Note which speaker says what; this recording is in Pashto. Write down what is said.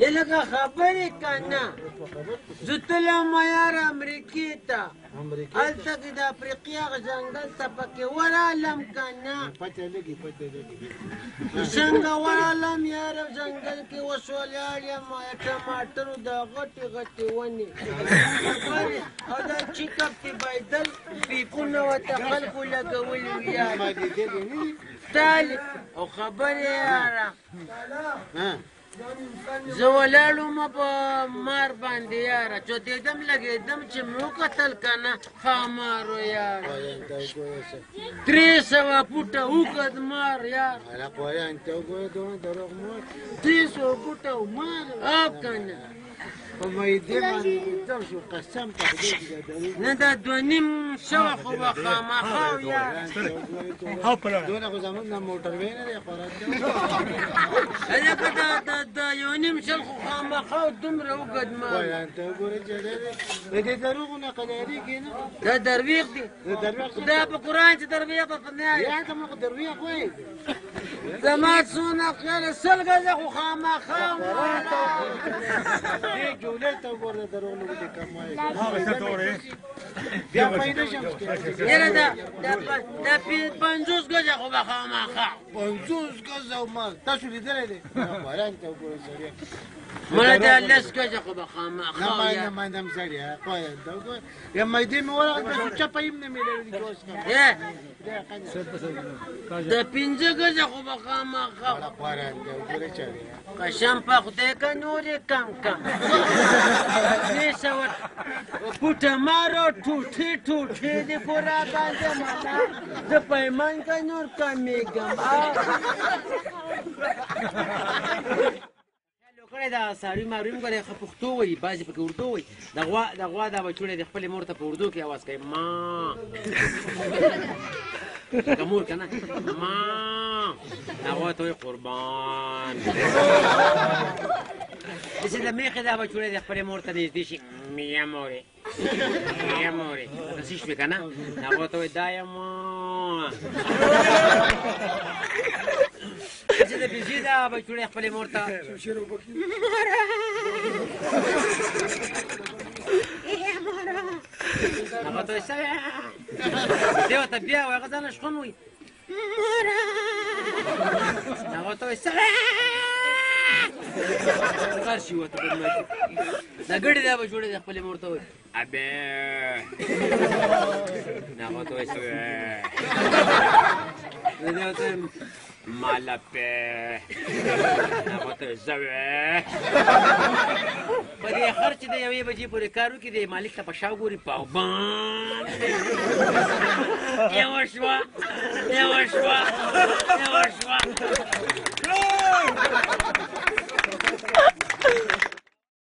Speaker 1: لکه خبرې که نه زه تلم یار امریکې ته هلته کې د افریقې هغه ځنګل ته پکې ورالم که نه څنګه ورالم یار ځنګل کې اوس ولاړ یم ټماټرو د غټې غټې ونې او دا چیکپ کې بایدل پیپونه ورته خلکو لګولي وي یار ټالې او خبرې یاره زه ولاړ وم په مار باندې یاره چوتېدم لګېدم چې مې وکتل که نه ښامارو یاره 300 فوټه اوږد مار یار 300 فوټه مار او که نه نه دا 2.5 خو به خامخا یار هلکه دا 1.5 خو خامخا دومره اوږد مار دا درویغ دی دا په قرآن چې درویغ ته نه وایي زما څونه خیال 100 ګزه خو خامخا جولې ته وګوره دروغ نه وي کم وایي بیا پیدا شم یاره دا 50 ګزه خو به خامخا 50 ګزه ما تاسو لیدلی دی باران ته وګوره سړی مړه دا 10 ګزه خو به خامخا نه ماندم سړی قایل ته وګوره یا مایدې مې ورغله چپه یې نه میلې کوس دا 15 ګزه خو به خامخا باران ته وګوره چاري قسم په خدای که نورې کم کم 300 فوټه مارو ټوټې ټوټې دې خو را باندې مانا زه پیمان که نور کمیږم کړی دا ساړي ماروي م ګورې ښه پښتو وایي بعضې پکې اردو وایي د غوا دا بچوړی د خپلې مور ته په اردو کې اواز کوي ما لکه مور که نه ما هغه ته وایي قربان داسې د میښې دا بچوړی د خپلې مور ته نږدې شي میا مورې میا مورې داسې شوې که نه هغه ته وایي دا یمه چې د بېزي دا بچوړی خپلې مور ته هغه ته وایي څه دی ورته بیا وایي هغه ځانله شخون وایي هغه ته وایي څه غر شي ورته بدماشي دا ګډې دا بچوړی د خپلې مور ته وایي ابې هغه ته وایي څه مالپې هغه ته زوی په دې خر چې د 1 بجې پورې کار وکړي د مالک ته په شا ګوري پاوبان یوه شوه